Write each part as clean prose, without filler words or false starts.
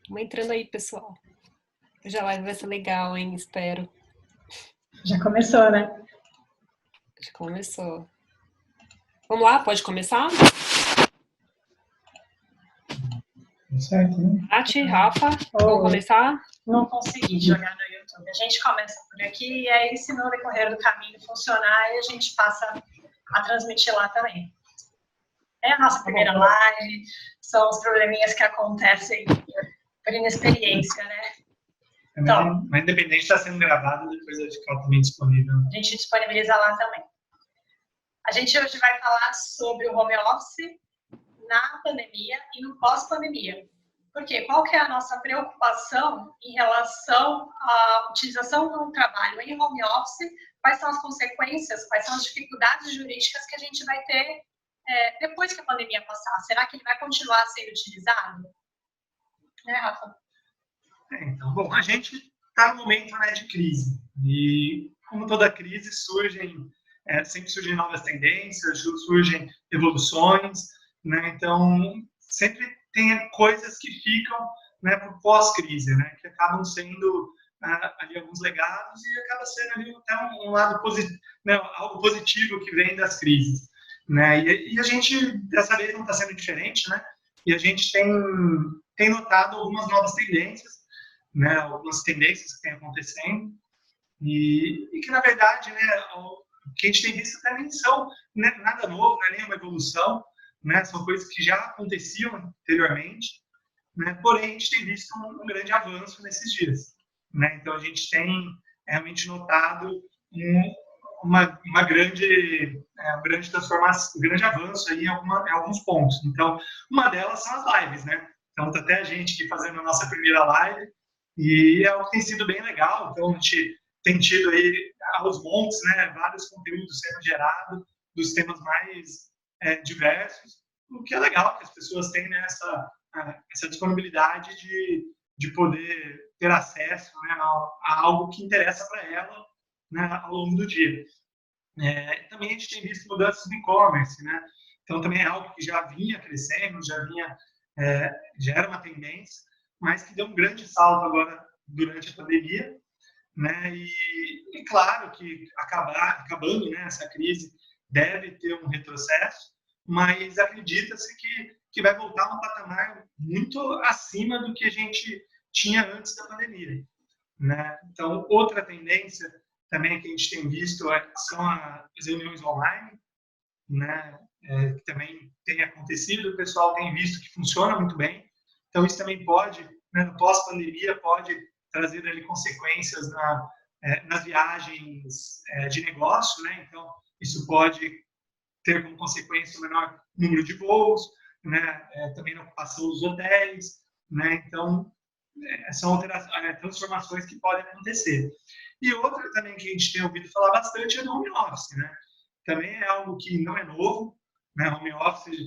Vamos entrando aí, pessoal. Hoje a live vai ser legal, hein? Espero. Já começou, né? Já começou. Vamos lá, pode começar? Certo, né? Nath, Rafa, vamos começar? Não consegui jogar no YouTube. A gente começa por aqui e aí, se no decorrer do caminho funcionar, aí a gente passa a transmitir lá também. É a nossa primeira live, são os probleminhas que acontecem por inexperiência, né? Então, mas independente está sendo gravado, depois vai ficar também disponível. A gente disponibiliza lá também. A gente hoje vai falar sobre o home office na pandemia e no pós-pandemia. Por quê? Qual que é a nossa preocupação em relação à utilização do trabalho em home office? Quais são as consequências, quais são as dificuldades jurídicas que a gente vai ter depois que a pandemia passar? Será que ele vai continuar sendo utilizado? Né, Rafa? Então, bom, a gente está no momento, né, de crise. E, como toda crise, sempre surgem novas tendências, surgem evoluções, né? Então, sempre tem coisas que ficam, né, para o pós-crise, né, que acabam sendo ali alguns legados e acaba sendo ali até um lado positivo, né, algo positivo que vem das crises, né? E a gente, dessa vez, não está sendo diferente, né? E a gente tem notado algumas novas tendências, né, algumas tendências que têm acontecendo e que, na verdade, né, o que a gente tem visto também são, né, nada novo, não é nenhuma evolução, né, são coisas que já aconteciam anteriormente, né, porém a gente tem visto um grande avanço nesses dias, né? Então a gente tem realmente notado uma grande transformação, um grande avanço aí em alguns pontos. Então, uma delas são as lives, né? Então, tá até a gente aqui fazendo a nossa primeira live e é algo que tem sido bem legal. Então, a gente tem tido aí aos montes, né, vários conteúdos sendo gerados dos temas mais diversos, o que é legal, que as pessoas têm, né, essa disponibilidade de poder ter acesso, né, a algo que interessa para ela, né, ao longo do dia. Também a gente tem visto mudanças no e-commerce, né? Então também é algo que já vinha crescendo, já era uma tendência, mas que deu um grande salto agora durante a pandemia, né? E claro que acabando, né, essa crise deve ter um retrocesso, mas acredita-se que vai voltar a um patamar muito acima do que a gente tinha antes da pandemia, né? Então, outra tendência também que a gente tem visto são as reuniões online, né? Que também tem acontecido, o pessoal tem visto que funciona muito bem. Então, isso também pode, né, no pós-pandemia, pode trazer ali consequências nas viagens de negócio, né? Então, isso pode ter como consequência o menor número de voos, né? Também na ocupação dos hotéis, né? Então, são transformações que podem acontecer. E outra também que a gente tem ouvido falar bastante é do home office, né? Também é algo que não é novo, né? Home office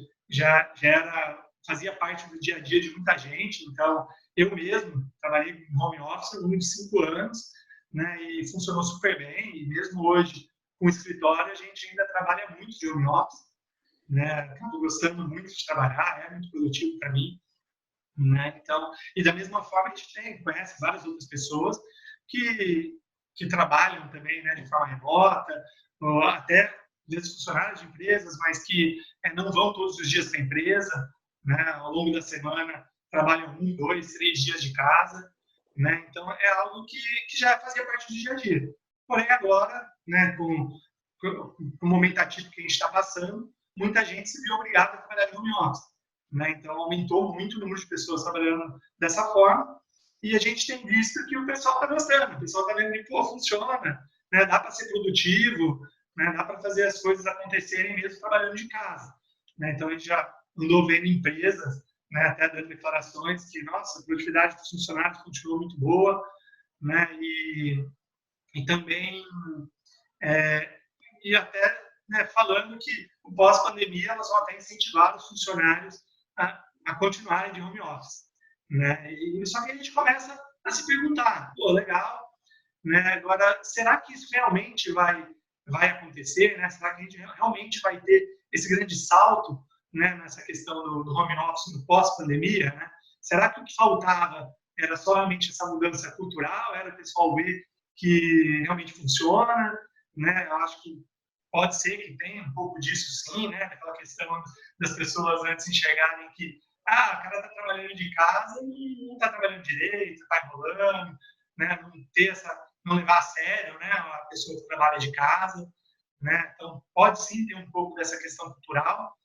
fazia parte do dia a dia de muita gente, então eu mesmo trabalhei em home office ao longo de 5 anos, né? E funcionou super bem, e mesmo hoje com o escritório a gente ainda trabalha muito de home office, né? Estou gostando muito de trabalhar, é muito produtivo para mim, né? Então, e da mesma forma a gente conhece várias outras pessoas que trabalham também, né, de forma remota, ou até às vezes funcionários de empresas, mas que não vão todos os dias para a empresa, né? Ao longo da semana trabalham 1, 2, 3 dias de casa, né? Então é algo que já fazia parte do dia a dia. Porém agora, né, com o momento atípico que a gente está passando, muita gente se viu obrigada a trabalhar de home office, né? Então aumentou muito o número de pessoas trabalhando dessa forma e a gente tem visto que o pessoal está gostando, o pessoal está vendo que funciona, né? Dá para ser produtivo, né? Dá para fazer as coisas acontecerem mesmo trabalhando de casa, né? Então a gente já andou vendo empresas, né, até dando declarações que, nossa, a produtividade dos funcionários continuou muito boa, né? E também e até, né, falando que o pós-pandemia elas vão até incentivar os funcionários a continuarem de home office, né? E só que a gente começa a se perguntar, pô, legal, né? Agora, será que isso realmente vai acontecer, né? Será que a gente realmente vai ter esse grande salto, né, nessa questão do home office no pós-pandemia, né? Será que o que faltava era somente essa mudança cultural? Era o pessoal ver que realmente funciona? Né? Eu acho que pode ser que tenha um pouco disso sim, né? Aquela questão das pessoas antes enxergarem que o cara está trabalhando de casa e não está trabalhando direito, está enrolando, né? Não levar a sério, né? A pessoa que trabalha de casa, né? Então pode sim ter um pouco dessa questão cultural,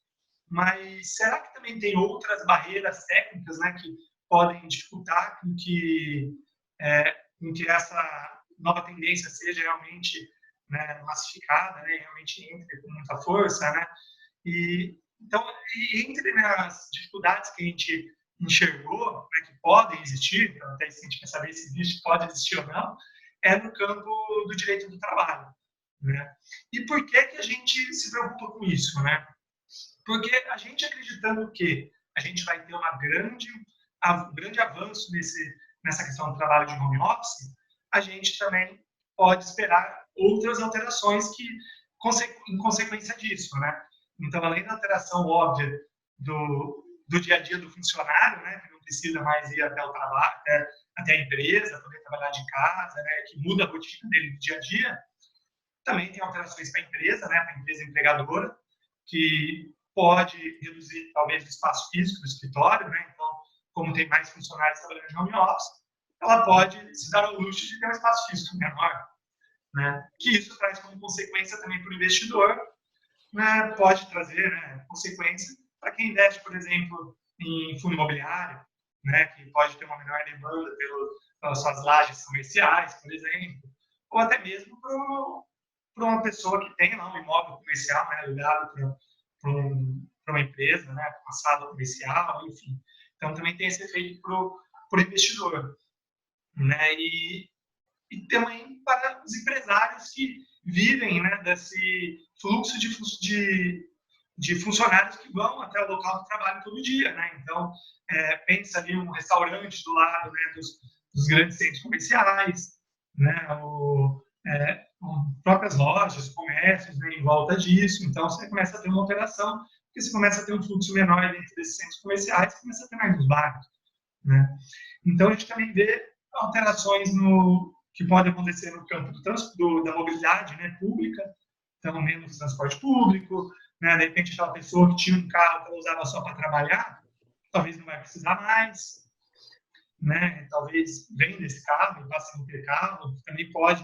mas será que também tem outras barreiras técnicas, né, que podem dificultar com que essa nova tendência seja realmente, né, massificada, né, realmente entre com muita força, né? Então, entre, né, as dificuldades que a gente enxergou, né, que podem existir, então, até se a gente quer saber se existe, pode existir ou não, é no campo do direito do trabalho, né? E por que a gente se preocupa com isso, né? Porque a gente acreditando que a gente vai ter um grande avanço nessa questão do trabalho de home office, a gente também pode esperar outras alterações em consequência disso, né? Então, além da alteração óbvia do dia a dia do funcionário, né, que não precisa mais ir até o trabalho, até a empresa, poder trabalhar de casa, né, que muda a rotina dele do dia a dia, também tem alterações para a empresa, né, para a empresa empregadora, que pode reduzir, talvez, o espaço físico do escritório, né? Então, como tem mais funcionários trabalhando em home office, ela pode se dar ao luxo de ter um espaço físico menor, né? Que isso traz como consequência também para o investidor, né? Pode trazer, né, consequência para quem investe, por exemplo, em fundo imobiliário, né? Que pode ter uma menor demanda pelas suas lajes comerciais, por exemplo, ou até mesmo para uma pessoa que tem lá um imóvel comercial, né, alugado para uma empresa, né, uma sala comercial, enfim. Então, também tem esse efeito para o investidor, né? E também para os empresários que vivem, né, desse fluxo de funcionários que vão até o local do trabalho todo dia, né? Então, pensa ali um restaurante do lado, né, dos grandes centros comerciais, né? Próprias lojas, comércios, né, em volta disso. Então, você começa a ter uma alteração, porque você começa a ter um fluxo menor dentro desses centros comerciais, começa a ter mais nos bairros, né? Então, a gente também vê alterações que podem acontecer no campo da mobilidade, né, pública, então, menos transporte público, né? De repente, aquela pessoa que tinha um carro que ela usava só para trabalhar, talvez não vai precisar mais, né? Talvez venda esse carro, passe a ter carro, também pode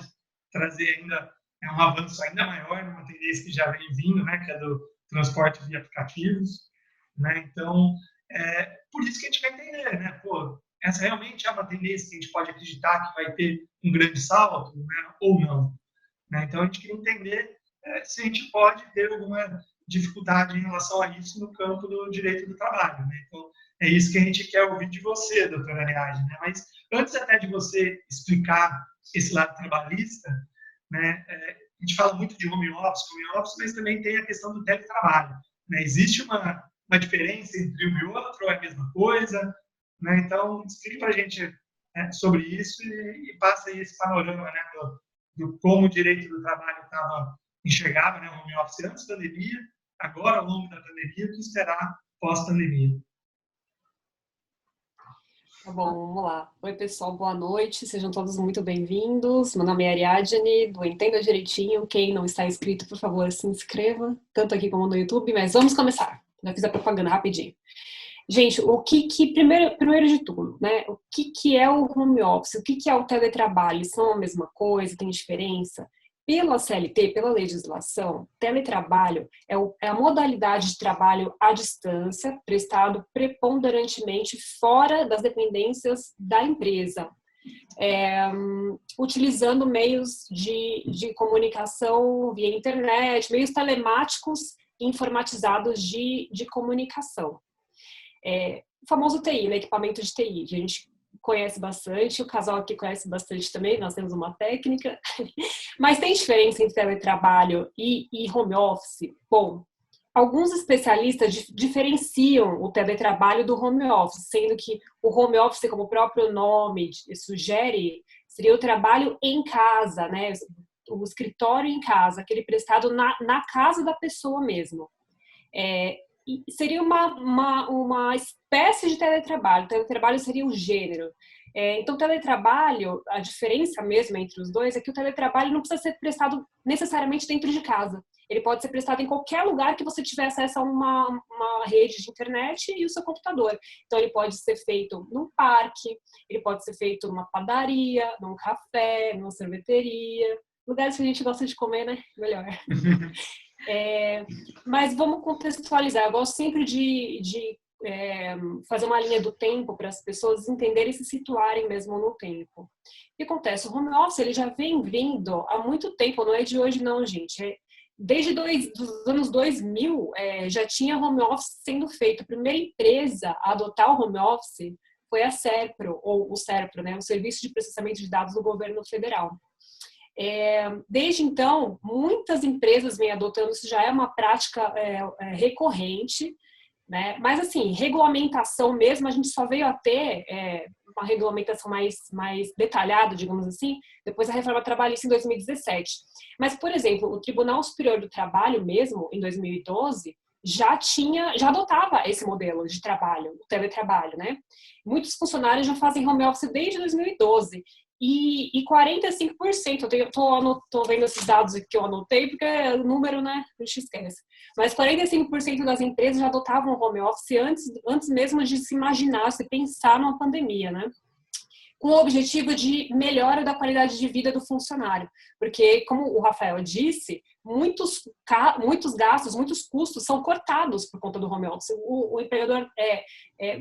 trazer ainda um avanço ainda maior numa tendência que já vem vindo, né, que é do transporte via aplicativos, né? Então, por isso que a gente vai entender, né? Pô, essa realmente é uma tendência que a gente pode acreditar que vai ter um grande salto, né, ou não, né? Então, a gente queria entender se a gente pode ter alguma dificuldade em relação a isso no campo do direito do trabalho, né? Então, é isso que a gente quer ouvir de você, doutora Ariadne, né? Mas antes até de você explicar esse lado trabalhista, né, a gente fala muito de home office, mas também tem a questão do teletrabalho, né? Existe uma diferença entre um e outro, ou é a mesma coisa, né? Então, explique para a gente sobre isso e passa aí esse panorama, né, do como o direito do trabalho enxergava, né, o home office antes da pandemia, agora ao longo da pandemia, o que esperar pós-pandemia. Tá bom, vamos lá. Oi, pessoal, boa noite, sejam todos muito bem-vindos. Meu nome é Ariadne, do Entenda Direitinho. Quem não está inscrito, por favor, se inscreva, tanto aqui como no YouTube, mas vamos começar. Já fiz a propaganda rapidinho. Gente, primeiro de tudo, né? O que é o home office? O que é o teletrabalho? São a mesma coisa? Tem diferença? Pela CLT, pela legislação, teletrabalho é a modalidade de trabalho à distância prestado preponderantemente fora das dependências da empresa, utilizando meios de comunicação via internet, meios telemáticos informatizados de comunicação. O famoso TI, né, equipamento de TI, que a gente conhece bastante, o casal aqui conhece bastante também, nós temos uma técnica. Mas tem diferença entre teletrabalho e home office? Bom, alguns especialistas diferenciam o teletrabalho do home office, sendo que o home office, como o próprio nome sugere, seria o trabalho em casa, né? O escritório em casa, aquele prestado na casa da pessoa mesmo. seria uma espécie de teletrabalho. Teletrabalho seria o gênero. Então, teletrabalho, a diferença mesmo entre os dois é que o teletrabalho não precisa ser prestado necessariamente dentro de casa. Ele pode ser prestado em qualquer lugar que você tiver acesso a uma rede de internet e o seu computador. Então, ele pode ser feito num parque, ele pode ser feito numa padaria, num café, numa sorveteria. Lugares que a gente gosta de comer, né? Melhor. Mas vamos contextualizar. Eu gosto sempre de fazer uma linha do tempo para as pessoas entenderem e se situarem mesmo no tempo. O que acontece? O home office ele já vem vindo há muito tempo, não é de hoje não, gente. Desde os anos 2000 já tinha home office sendo feito. A primeira empresa a adotar o home office foi a SERPRO, ou o SERPRO, né? O Serviço de Processamento de Dados do Governo Federal. Desde então, muitas empresas vêm adotando, isso já é uma prática recorrente, né? Mas, assim, regulamentação mesmo, a gente só veio a ter uma regulamentação mais detalhada, digamos assim, depois da reforma trabalhista em 2017. Mas, por exemplo, o Tribunal Superior do Trabalho mesmo, em 2012, já adotava esse modelo de trabalho, o teletrabalho, né? Muitos funcionários já fazem home office desde 2012. E 45%, tô vendo esses dados que eu anotei, porque o número, né, a gente esquece. Mas 45% das empresas já adotavam o home office antes mesmo de se imaginar, se pensar numa pandemia, né? Com o objetivo de melhora da qualidade de vida do funcionário. Porque, como o Rafael disse, muitos gastos, muitos custos são cortados por conta do home office. O empregador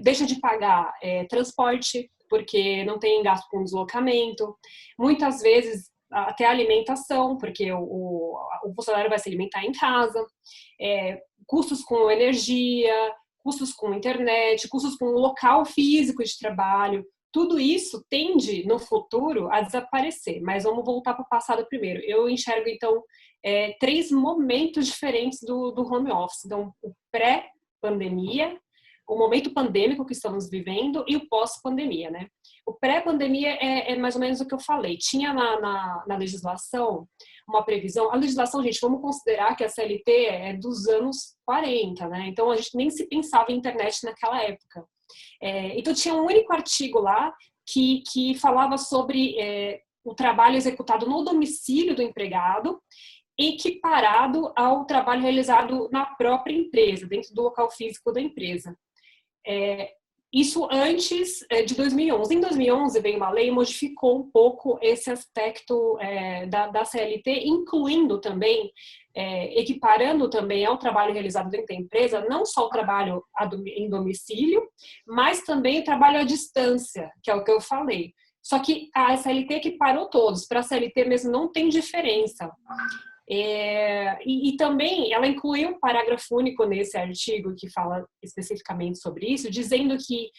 deixa de pagar transporte, porque não tem gasto com deslocamento. Muitas vezes, até alimentação, porque o funcionário vai se alimentar em casa. Custos com energia, custos com internet, custos com o local físico de trabalho. Tudo isso tende, no futuro, a desaparecer. Mas vamos voltar para o passado primeiro. Eu enxergo, então, 3 momentos diferentes do home office. Então, o pré-pandemia, o momento pandêmico que estamos vivendo e o pós-pandemia, né? O pré-pandemia é mais ou menos o que eu falei. Tinha na legislação uma previsão. A legislação, gente, vamos considerar que a CLT é dos anos 40, né? Então, a gente nem se pensava em internet naquela época. Então, tinha um único artigo lá que falava sobre o trabalho executado no domicílio do empregado, equiparado ao trabalho realizado na própria empresa, dentro do local físico da empresa. Isso antes de 2011. Em 2011 veio uma lei e modificou um pouco esse aspecto da CLT, incluindo também, equiparando também ao trabalho realizado dentro da empresa, não só o trabalho em domicílio, mas também o trabalho à distância, que é o que eu falei. Só que a CLT equiparou todos, para a CLT mesmo não tem diferença. E também ela incluiu um parágrafo único nesse artigo que fala especificamente sobre isso, dizendo que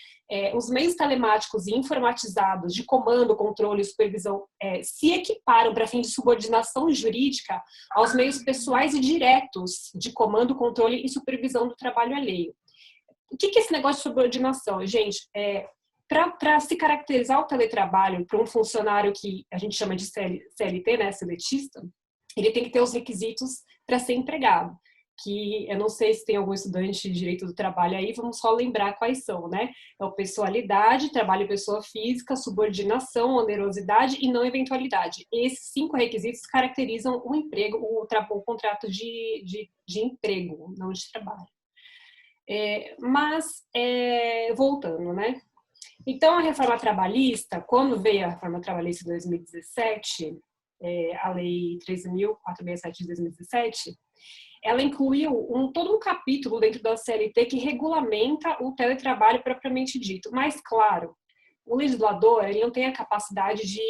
os meios telemáticos e informatizados de comando, controle e supervisão se equiparam para fim de subordinação jurídica aos meios pessoais e diretos de comando, controle e supervisão do trabalho alheio. O que é esse negócio de subordinação? Gente, para se caracterizar o teletrabalho para um funcionário que a gente chama de CLT, né, seletista, ele tem que ter os requisitos para ser empregado, que eu não sei se tem algum estudante de direito do trabalho aí, vamos só lembrar quais são, né? Então, pessoalidade, trabalho pessoa física, subordinação, onerosidade e não eventualidade. Esses 5 requisitos caracterizam o emprego, o contrato de emprego, não de trabalho. Voltando, né? Então, a reforma trabalhista, quando veio a reforma trabalhista em 2017, a Lei 13.467 de 2017, ela incluiu todo um capítulo dentro da CLT que regulamenta o teletrabalho propriamente dito. Mas, claro, o legislador ele não tem a capacidade de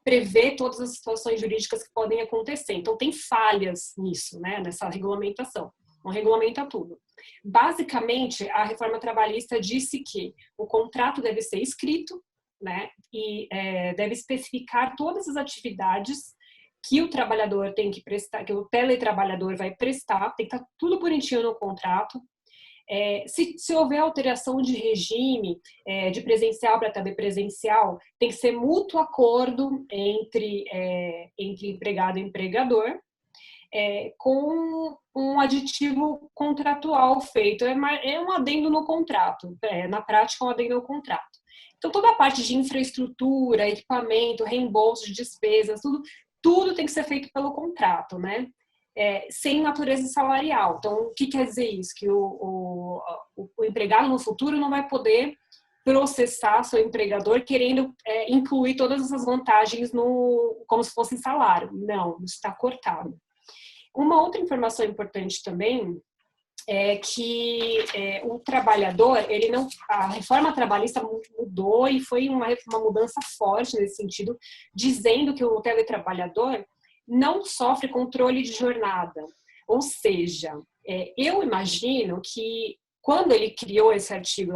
prever todas as situações jurídicas que podem acontecer. Então, tem falhas nisso, né, nessa regulamentação. Não regulamenta tudo. Basicamente, a reforma trabalhista disse que o contrato deve ser escrito, né, e deve especificar todas as atividades que o trabalhador tem que prestar, que o teletrabalhador vai prestar, tem que estar tudo bonitinho no contrato. Se houver alteração de regime, de presencial para telepresencial, tem que ser mútuo acordo entre empregado e empregador. com um aditivo contratual feito. É um adendo no contrato, na prática é um adendo no contrato. Então, toda a parte de infraestrutura, equipamento, reembolso de despesas, tudo tem que ser feito pelo contrato, né? Sem natureza salarial. Então, o que quer dizer isso? Que o empregado no futuro não vai poder processar seu empregador querendo incluir todas essas vantagens como se fosse salário. Não, isso está cortado. Uma outra informação importante também é que o trabalhador, a reforma trabalhista mudou e foi uma mudança forte nesse sentido, dizendo que o teletrabalhador não sofre controle de jornada. Ou seja, eu imagino que quando ele criou esse artigo,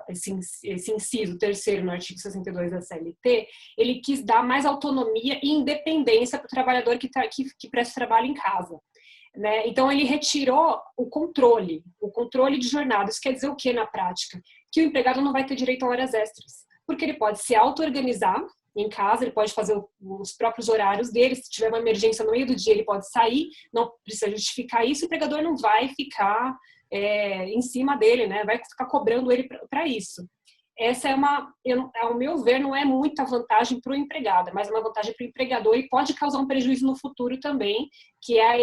esse inciso terceiro no artigo 62 da CLT, ele quis dar mais autonomia e independência para o trabalhador que presta trabalho em casa. Né? Então, ele retirou o controle de jornada. Isso quer dizer o que na prática? Que o empregado não vai ter direito a horas extras, porque ele pode se auto-organizar em casa, ele pode fazer os próprios horários dele, se tiver uma emergência no meio do dia, ele pode sair, não precisa justificar isso, o empregador não vai ficar em cima dele, né? Vai ficar cobrando ele para isso. Essa ao meu ver, não é muita vantagem para o empregado, mas é uma vantagem para o empregador e pode causar um prejuízo no futuro também, que é a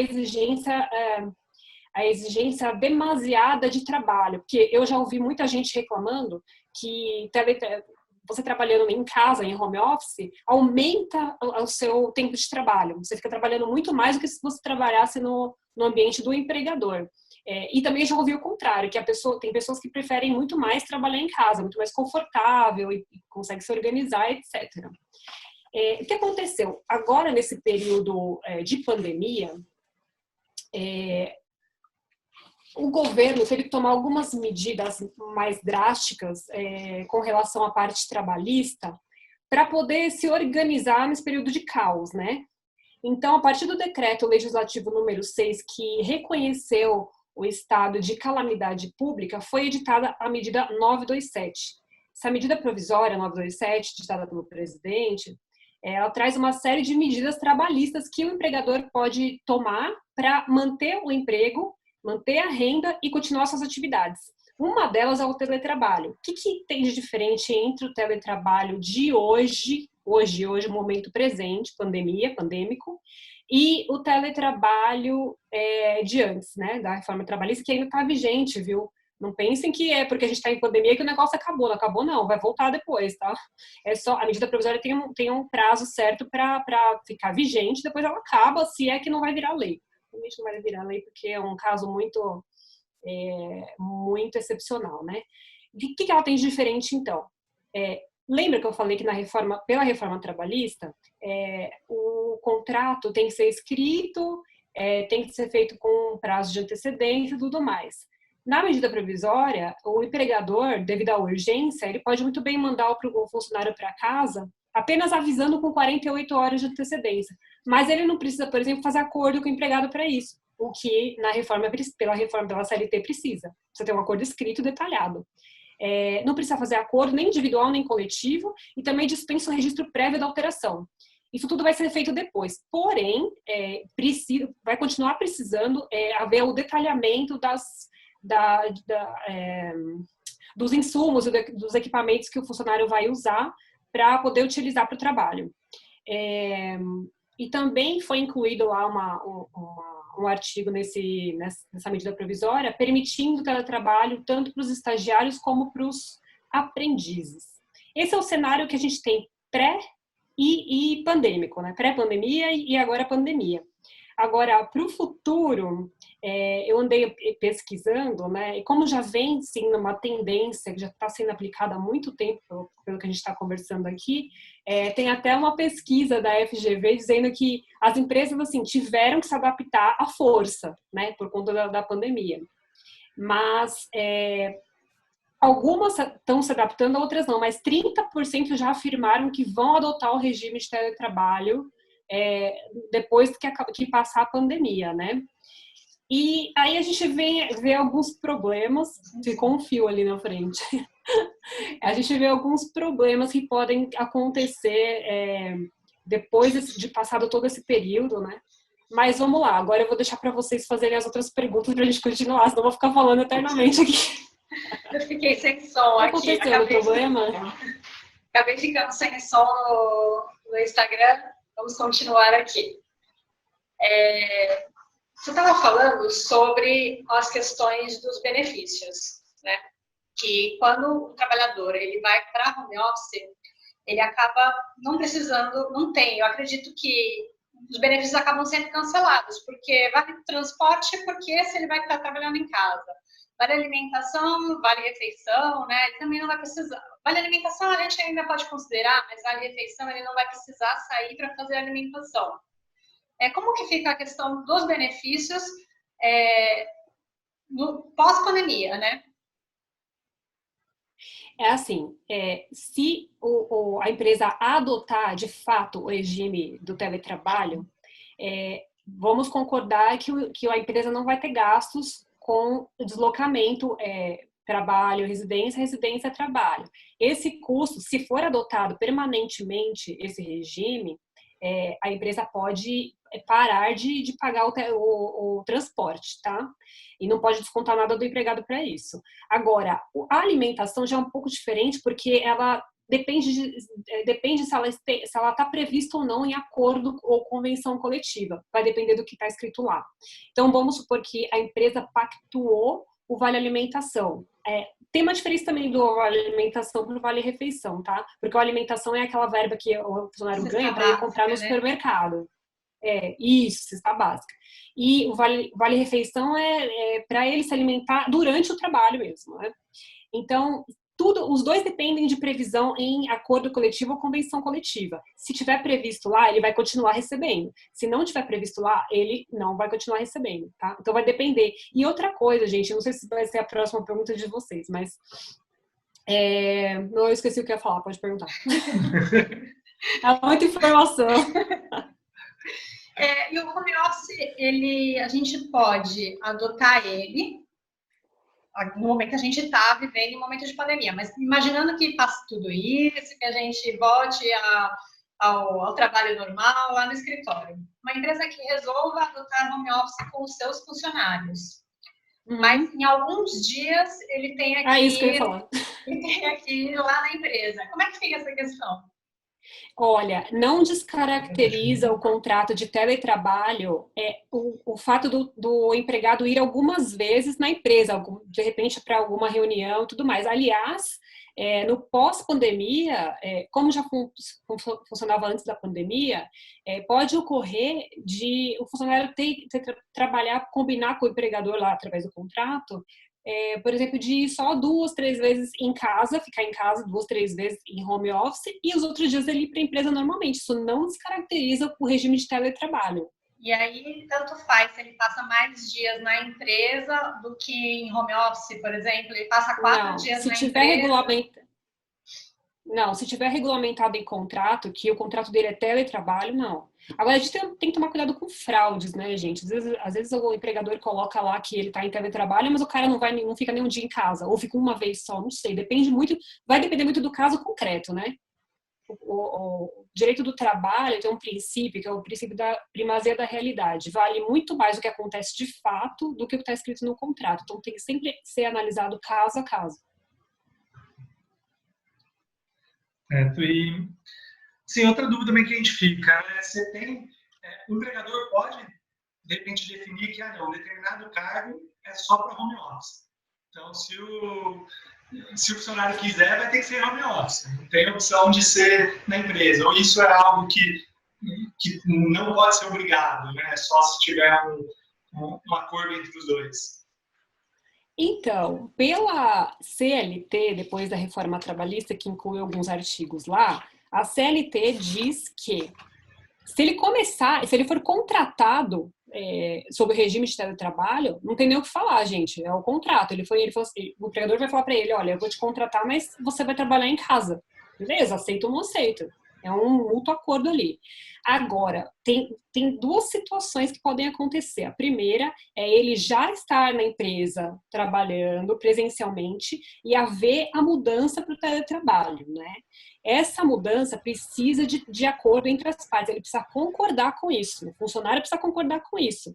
exigência demasiada de trabalho. Porque eu já ouvi muita gente reclamando que você trabalhando em casa, em home office, aumenta o seu tempo de trabalho. Você fica trabalhando muito mais do que se você trabalhasse no ambiente do empregador. E também já ouvi o contrário, que tem pessoas que preferem muito mais trabalhar em casa, muito mais confortável e consegue se organizar, etc. O que aconteceu? Agora, nesse período de pandemia, o governo teve que tomar algumas medidas mais drásticas com relação à parte trabalhista para poder se organizar nesse período de caos, né? Então, a partir do decreto legislativo número 6, que reconheceu o estado de calamidade pública, foi editada a medida 927. Essa medida provisória 927, editada pelo presidente, ela traz uma série de medidas trabalhistas que o empregador pode tomar para manter o emprego, manter a renda e continuar suas atividades. Uma delas é o teletrabalho. O que tem de diferente entre o teletrabalho de hoje, momento presente, pandêmico, e o teletrabalho de antes, né, da reforma trabalhista, que ainda está vigente, viu? Não pensem que é porque a gente está em pandemia que o negócio acabou. Não acabou, não. Vai voltar depois, tá? A medida provisória tem um prazo certo para ficar vigente, depois ela acaba, se é que não vai virar lei. Realmente não vai virar lei porque é um caso muito excepcional, né? O que ela tem de diferente, então? Lembra que eu falei que pela reforma trabalhista, o contrato tem que ser escrito, tem que ser feito com prazo de antecedência e tudo mais. Na medida provisória, o empregador, devido à urgência, ele pode muito bem mandar o funcionário para casa apenas avisando com 48 horas de antecedência. Mas ele não precisa, por exemplo, fazer acordo com o empregado para isso, o que pela CLT precisa. Você tem um acordo escrito detalhado. Não precisa fazer acordo nem individual nem coletivo e também dispensa o registro prévio da alteração. Isso tudo vai ser feito depois. Porém, vai continuar precisando haver o detalhamento dos insumos e dos equipamentos que o funcionário vai usar para poder utilizar para o trabalho. E também foi incluído lá um artigo nessa medida provisória permitindo o teletrabalho tanto para os estagiários como para os aprendizes. Esse é o cenário que a gente tem pré e pandêmico, né? Pré-pandemia e agora pandemia. Agora, para o futuro, eu andei pesquisando, né? E como já vem, sim, uma tendência que já está sendo aplicada há muito tempo, pelo que a gente está conversando aqui, tem até uma pesquisa da FGV dizendo que as empresas, assim, tiveram que se adaptar à força, né? Por conta da pandemia. Mas algumas estão se adaptando, outras não. Mas 30% já afirmaram que vão adotar o regime de teletrabalho depois que passar a pandemia, né? E aí a gente vê alguns problemas, ficou um fio ali na frente. A gente vê alguns problemas que podem acontecer depois de passado todo esse período, né? Mas vamos lá, agora eu vou deixar para vocês fazerem as outras perguntas para a gente continuar, senão eu vou ficar falando eternamente aqui. Eu fiquei sem som Tá aqui. acontecendo o problema? Acabei ficando sem som no Instagram. Vamos continuar aqui. Você estava falando sobre as questões dos benefícios, né? Que quando o trabalhador ele vai para home office, ele acaba não precisando, não tem. Eu acredito que os benefícios acabam sendo cancelados, porque vale transporte, porque se ele vai estar trabalhando em casa. Vale alimentação, vale refeição, né? Ele também não vai precisar. Vale alimentação a gente ainda pode considerar, mas vale refeição ele não vai precisar sair para fazer alimentação. Como que fica a questão dos benefícios no pós-pandemia, né? É assim, se a empresa adotar de fato o regime do teletrabalho, vamos concordar que a empresa não vai ter gastos com deslocamento, trabalho, residência, residência, trabalho. Esse custo, se for adotado permanentemente esse regime, a empresa pode parar de pagar o transporte, tá? E não pode descontar nada do empregado para isso. Agora, a alimentação já é um pouco diferente, porque ela depende se ela está prevista ou não em acordo ou convenção coletiva. Vai depender do que está escrito lá. Então, vamos supor que a empresa pactuou o vale alimentação. Tem uma diferença também do vale alimentação para o vale refeição, tá? Porque a alimentação é aquela verba que o funcionário ganha para ir comprar no supermercado. Isso, cesta básica. E o vale refeição é para ele se alimentar durante o trabalho mesmo, né? Então, os dois dependem de previsão em acordo coletivo ou convenção coletiva. Se tiver previsto lá, ele vai continuar recebendo. Se não tiver previsto lá, ele não vai continuar recebendo, tá? Então vai depender. E outra coisa, gente, eu não sei se vai ser a próxima pergunta de vocês, mas não, eu esqueci o que eu ia falar, pode perguntar. É muita informação. E o home office, a gente pode adotar ele no momento que a gente está vivendo em momento de pandemia, mas imaginando que passe tudo isso, que a gente volte ao trabalho normal lá no escritório. Uma empresa que resolva adotar home office com os seus funcionários. Mas em alguns dias ele tem aqui, isso que eu ia falar. Ele tem aqui lá na empresa. Como é que fica essa questão? Olha, não descaracteriza o contrato de teletrabalho o fato do empregado ir algumas vezes na empresa, de repente para alguma reunião e tudo mais. Aliás, no pós-pandemia, como já funcionava antes da pandemia, pode ocorrer de o funcionário trabalhar, combinar com o empregador lá através do contrato, por exemplo, de ir só 2, 3 vezes em casa, ficar em casa 2, 3 vezes em home office e os outros dias ele ir para a empresa normalmente. Isso não descaracteriza o regime de teletrabalho. E aí, tanto faz se ele passa mais dias na empresa do que em home office, por exemplo, ele passa 4 dias na empresa. Não, se tiver regulamentado em contrato, que o contrato dele é teletrabalho, não. Agora, a gente tem que tomar cuidado com fraudes, né, gente? Às vezes o empregador coloca lá que ele está em teletrabalho, mas o cara não fica nem um dia em casa, ou fica uma vez só, não sei. Vai depender muito do caso concreto, né? O direito do trabalho tem um princípio, que é o princípio da primazia da realidade. Vale muito mais o que acontece de fato do que o que está escrito no contrato. Então, tem que sempre ser analisado caso a caso. E, sim, outra dúvida também que a gente fica, você tem, o empregador pode, de repente, definir que um determinado cargo é só para home office. Então, se o funcionário quiser, vai ter que ser home office. Não tem opção de ser na empresa. Ou isso é algo que não pode ser obrigado, né? Só se tiver um acordo entre os dois. Então, pela CLT, depois da reforma trabalhista, que inclui alguns artigos lá, a CLT diz que se ele for contratado sob o regime de teletrabalho, não tem nem o que falar, gente, é o contrato. Ele falou assim, o empregador vai falar para ele, olha, eu vou te contratar, mas você vai trabalhar em casa. Beleza, aceito ou não aceito? É um mútuo acordo ali. Agora, tem duas situações que podem acontecer. A primeira é ele já estar na empresa trabalhando presencialmente e haver a mudança para o teletrabalho, né? Essa mudança precisa de acordo entre as partes, ele precisa concordar com isso, o funcionário precisa concordar com isso.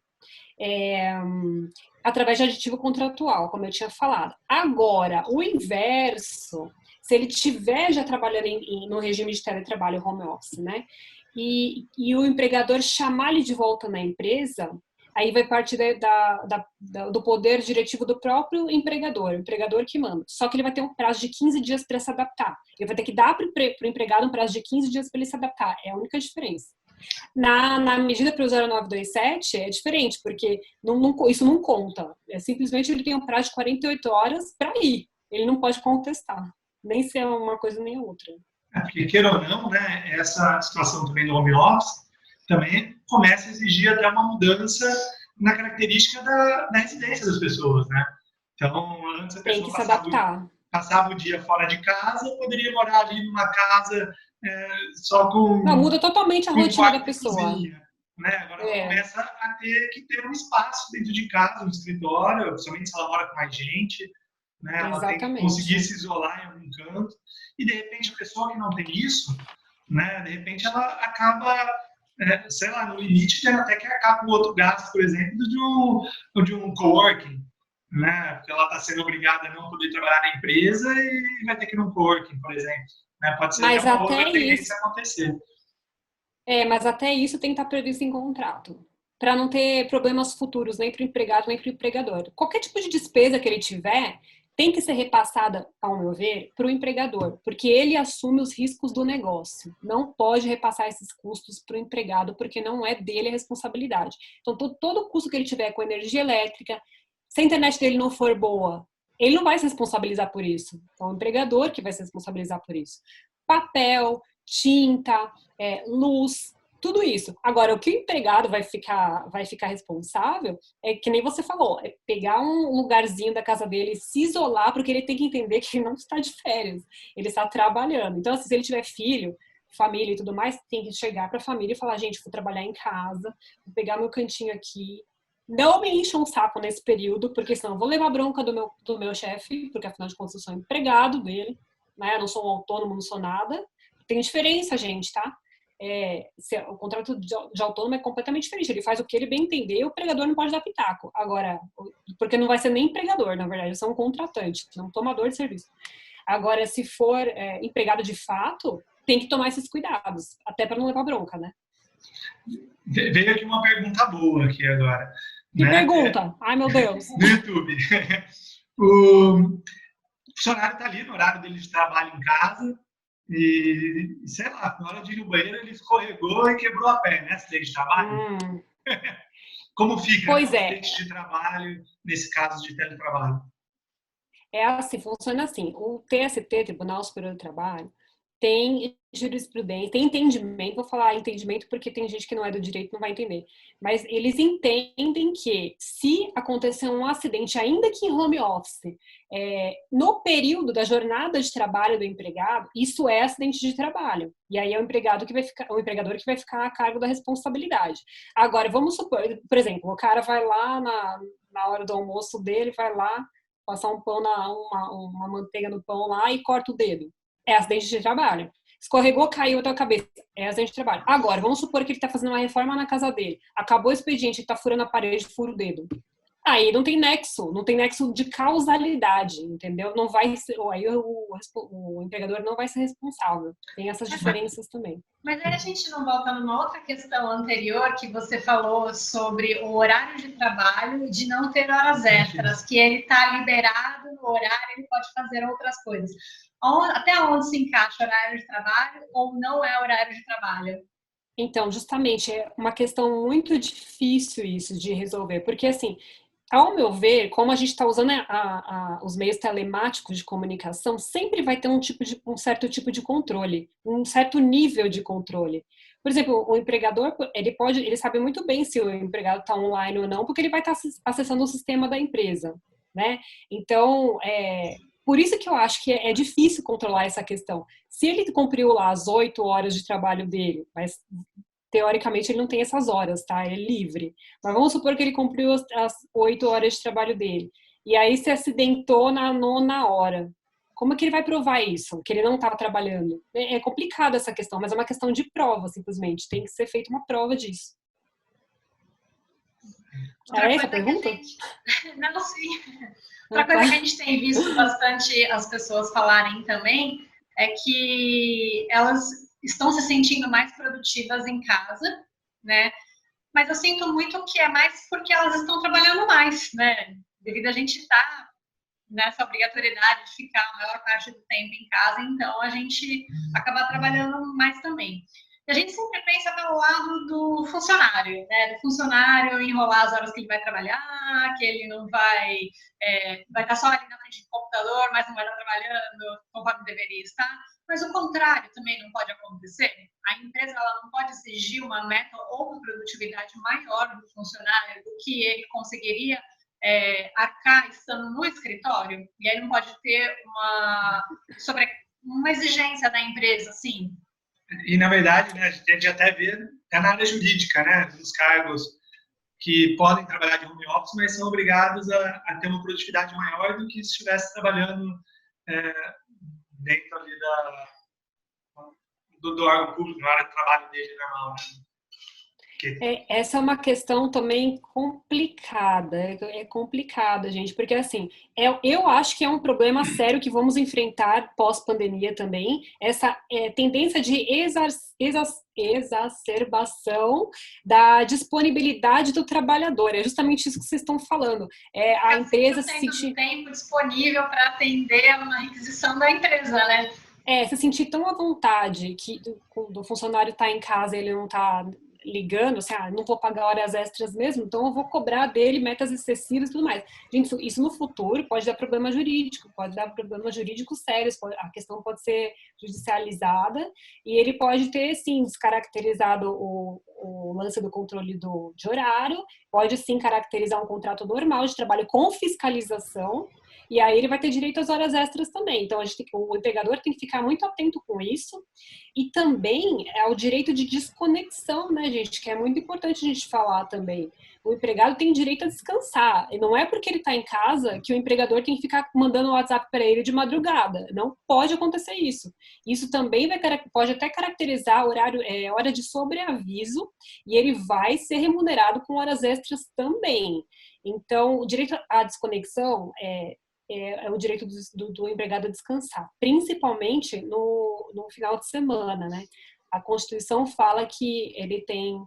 Através de aditivo contratual, como eu tinha falado. Agora, o inverso, se ele estiver já trabalhando no regime de teletrabalho home office, né? E o empregador chamar ele de volta na empresa, aí vai partir do poder diretivo do próprio empregador, o empregador que manda. Só que ele vai ter um prazo de 15 dias para se adaptar. Ele vai ter que dar para o empregado um prazo de 15 dias para ele se adaptar. É a única diferença. Na medida para o 0927 é diferente, porque isso não conta. Simplesmente ele tem um prazo de 48 horas para ir. Ele não pode contestar, nem se é uma coisa nem a outra. Porque, queira ou não, né, essa situação também do home office também começa a exigir até uma mudança na característica da residência das pessoas, né? Então, antes a pessoa tem que se adaptar. Passava o dia fora de casa, poderia morar ali numa casa só com... Não, muda totalmente a rotina da pessoa. Cozinha, né? Agora ela começa a ter que ter um espaço dentro de casa, um escritório, principalmente se ela mora com mais gente, né? Ela tem que conseguir se isolar em algum canto. E, de repente, a pessoa que não tem isso, né? De repente, ela acaba, sei lá, no limite, até que acaba com outro gasto, por exemplo, de um coworking, né? Porque ela está sendo obrigada a não poder trabalhar na empresa e vai ter que ir num coworking, por exemplo. Né? Pode ser mas uma outra tendência acontecer. Mas até isso tem que estar previsto em contrato, para não ter problemas futuros nem para o empregado nem para o empregador. Qualquer tipo de despesa que ele tiver tem que ser repassada, ao meu ver, para o empregador, porque ele assume os riscos do negócio. Não pode repassar esses custos para o empregado, porque não é dele a responsabilidade. Então, todo custo que ele tiver com energia elétrica, se a internet dele não for boa, ele não vai se responsabilizar por isso. Então, o empregador que vai se responsabilizar por isso. Papel, tinta, luz, tudo isso. Agora, o que o empregado vai ficar responsável é que nem você falou, é pegar um lugarzinho da casa dele, se isolar, porque ele tem que entender que ele não está de férias, ele está trabalhando. Então, assim, se ele tiver filho, família e tudo mais, tem que chegar para a família e falar, gente, vou trabalhar em casa, vou pegar meu cantinho aqui, não me encham um saco nesse período, porque senão eu vou levar bronca do meu chefe, porque afinal de contas eu sou empregado dele, né? Eu não sou um autônomo, não sou nada. Tem diferença, gente, tá? O contrato de autônomo é completamente diferente. Ele faz o que ele bem entender, o empregador não pode dar pitaco. Agora, porque não vai ser nem empregador, na verdade, é um contratante, é um tomador de serviço. Agora, se for empregado de fato, tem que tomar esses cuidados, até para não levar bronca, né? Veio aqui uma pergunta boa aqui agora. Que pergunta? Ai, meu Deus. No YouTube. O funcionário está ali no horário dele de trabalho em casa e, sei lá, na hora de ir no banheiro ele escorregou e quebrou a perna, né? Acidente de trabalho. Como fica o acidente de trabalho nesse caso de teletrabalho? É assim, funciona assim. O TST, Tribunal Superior do Trabalho, tem jurisprudência, tem entendimento, vou falar entendimento porque tem gente que não é do direito não vai entender, mas eles entendem que se acontecer um acidente, ainda que em home office, no período da jornada de trabalho do empregado, isso é acidente de trabalho. E aí é o empregador que vai ficar a cargo da responsabilidade. Agora, vamos supor, por exemplo, o cara vai lá na hora do almoço dele, vai lá passar um pão, uma manteiga no pão lá e corta o dedo. É acidente de trabalho. Escorregou, caiu até a cabeça. É acidente de trabalho. Agora, vamos supor que ele está fazendo uma reforma na casa dele. Acabou o expediente, ele está furando a parede, fura o dedo. Aí não tem nexo de causalidade, entendeu? Não vai ser, aí o empregador não vai ser responsável. Tem essas diferenças também. Mas aí a gente não volta numa outra questão anterior que você falou sobre o horário de trabalho, de não ter horas extras, que ele está liberado no horário, ele pode fazer outras coisas. Até onde se encaixa horário de trabalho ou não é horário de trabalho? Então, justamente, é uma questão muito difícil isso de resolver, porque assim, ao meu ver, como a gente está usando os meios telemáticos de comunicação, sempre vai ter um certo tipo de controle, um certo nível de controle. Por exemplo, o empregador, ele sabe muito bem se o empregado está online ou não, porque ele vai estar acessando o sistema da empresa, né? Então, por isso que eu acho que é difícil controlar essa questão. Se ele cumpriu lá as 8 horas de trabalho dele, mas teoricamente ele não tem essas horas, tá? É livre. Mas vamos supor que ele cumpriu as 8 horas de trabalho dele. E aí se acidentou na 9ª hora. Como é que ele vai provar isso? Que ele não estava trabalhando? É complicada essa questão, mas é uma questão de prova, simplesmente. Tem que ser feita uma prova disso. Outra É essa a coisa que pergunta? Não, sim. Outra coisa que a gente tem visto bastante as pessoas falarem também é que elas estão se sentindo mais produtivas em casa, né? Mas eu sinto muito que é mais porque elas estão trabalhando mais, né? Devido a gente estar nessa obrigatoriedade de ficar a maior parte do tempo em casa, então a gente acaba trabalhando mais também. E a gente sempre pensa pelo lado do funcionário, né? Do funcionário enrolar as horas que ele vai trabalhar, que ele não vai estar só ali na frente do computador, mas não vai estar trabalhando conforme deveria estar. Mas o contrário também não pode acontecer. A empresa ela não pode exigir uma meta ou uma produtividade maior do funcionário do que ele conseguiria acá estando no escritório. E aí não pode ter uma exigência da empresa, assim. E, na verdade, né, a gente até vê na área jurídica, né, dos cargos que podem trabalhar de home office, mas são obrigados a ter uma produtividade maior do que se estivesse trabalhando dentro ali do órgão público, na área de trabalho dele normal. Essa é uma questão também complicada. É complicada, gente, porque assim, eu acho que é um problema sério que vamos enfrentar pós-pandemia também, essa tendência de exacerbação da disponibilidade do trabalhador. É justamente isso que vocês estão falando. A empresa se sentir tempo disponível para atender uma requisição da empresa, né? Se sentir tão à vontade que do funcionário estar em casa e ele não está ligando, assim, não vou pagar horas extras mesmo, então eu vou cobrar dele metas excessivas e tudo mais. Gente, isso no futuro pode dar problema jurídico, pode dar problemas jurídicos sérios, a questão pode ser judicializada e ele pode ter, sim, descaracterizado o lance do controle de horário, pode, sim, caracterizar um contrato normal de trabalho com fiscalização, e aí ele vai ter direito às horas extras também. Então, o empregador tem que ficar muito atento com isso. E também é o direito de desconexão, né, gente? Que é muito importante a gente falar também. O empregado tem direito a descansar. E não é porque ele está em casa que o empregador tem que ficar mandando WhatsApp para ele de madrugada. Não pode acontecer isso. Isso também pode até caracterizar hora de sobreaviso e ele vai ser remunerado com horas extras também. Então, o direito à desconexão é o direito do empregado a descansar, principalmente no final de semana, né? A Constituição fala que ele tem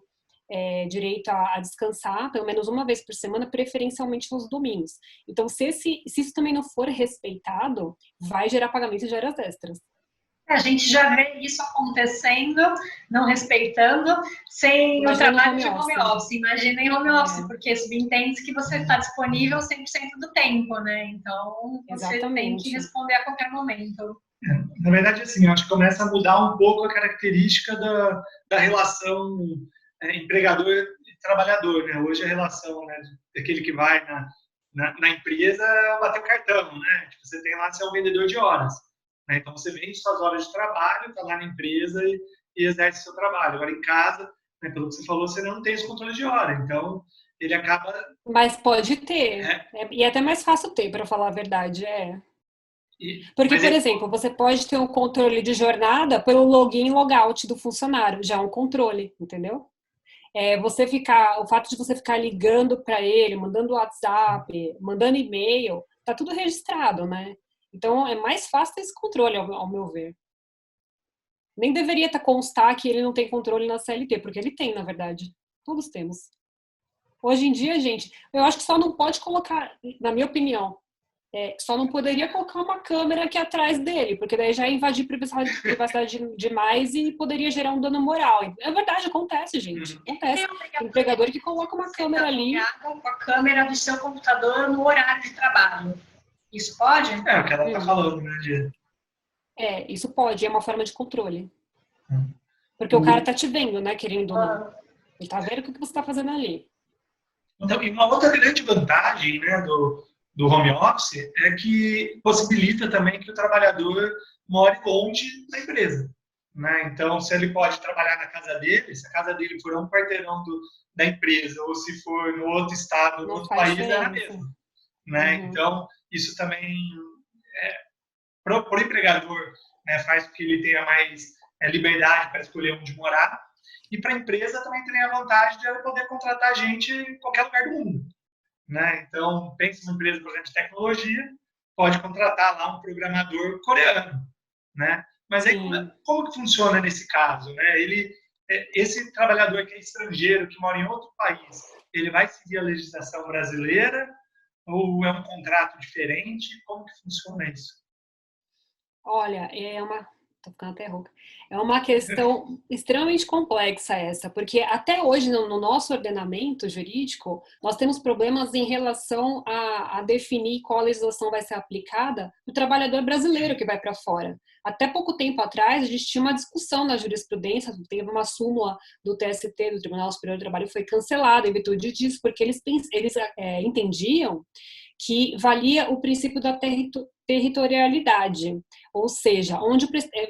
direito a descansar pelo menos uma vez por semana, preferencialmente nos domingos. Então, se isso também não for respeitado, vai gerar pagamento de horas extras. A gente já vê isso acontecendo, não respeitando, sem o trabalho de home office. Imagina em home office, porque subentende que você está disponível 100% do tempo, né? Então, você tem que responder a qualquer momento. Na verdade, assim, eu acho que começa a mudar um pouco a característica da relação empregador e trabalhador, né? Hoje a relação, né, daquele que vai na empresa bater o cartão, né? Tipo, você tem lá, você é um vendedor de horas. Então, você vende suas horas de trabalho, está lá na empresa e exerce seu trabalho. Agora, em casa, né, pelo que você falou, você não tem esse controle de hora. Então, ele acaba... Mas pode ter. E é até mais fácil ter, para falar a verdade. Porque, por exemplo, você pode ter um controle de jornada pelo login e logout do funcionário. Já é um controle, entendeu? O fato de você ficar ligando para ele, mandando WhatsApp, mandando e-mail, tá tudo registrado, né? Então, é mais fácil ter esse controle, ao meu ver. Nem deveria constar que ele não tem controle na CLT, porque ele tem, na verdade. Todos temos. Hoje em dia, gente, eu acho que só não pode colocar, na minha opinião, só não poderia colocar uma câmera aqui atrás dele, porque daí já ia invadir privacidade demais e poderia gerar um dano moral. É verdade, acontece, gente. Acontece. Tem empregador que coloca uma câmera ali. Com a câmera do seu computador no horário de trabalho. Isso pode? É o que ela está falando, né, Gia? Isso pode, é uma forma de controle. Porque o cara tá te vendo, né, querendo ou não. Ele tá vendo o que você tá fazendo ali. Então, e uma outra grande vantagem, né, do home office é que possibilita também que o trabalhador more longe da empresa, né? Então, se ele pode trabalhar na casa dele, se a casa dele for um quarteirão da empresa, ou se for no outro estado, no Não outro faz país, é a diferença. mesma, né? Uhum. Então, isso também, para o empregador, né, faz com que ele tenha mais liberdade para escolher onde morar, e para a empresa também tem a vantagem de ela poder contratar gente em qualquer lugar do mundo, né? Então, pense numa empresa, por exemplo, de tecnologia, pode contratar lá um programador coreano, né? Mas aí Sim. como que funciona nesse caso, né? Esse trabalhador que é estrangeiro, que mora em outro país, ele vai seguir a legislação brasileira ou é um contrato diferente? Como que funciona isso? Olha, tô ficando até rouca. É uma questão extremamente complexa essa, porque até hoje no nosso ordenamento jurídico, nós temos problemas em relação a definir qual legislação vai ser aplicada no trabalhador brasileiro que vai para fora. Até pouco tempo atrás, a gente tinha uma discussão na jurisprudência, teve uma súmula do TST, do Tribunal Superior do Trabalho, foi cancelada em virtude disso, porque eles entendiam que valia o princípio da territorialidade, ou seja,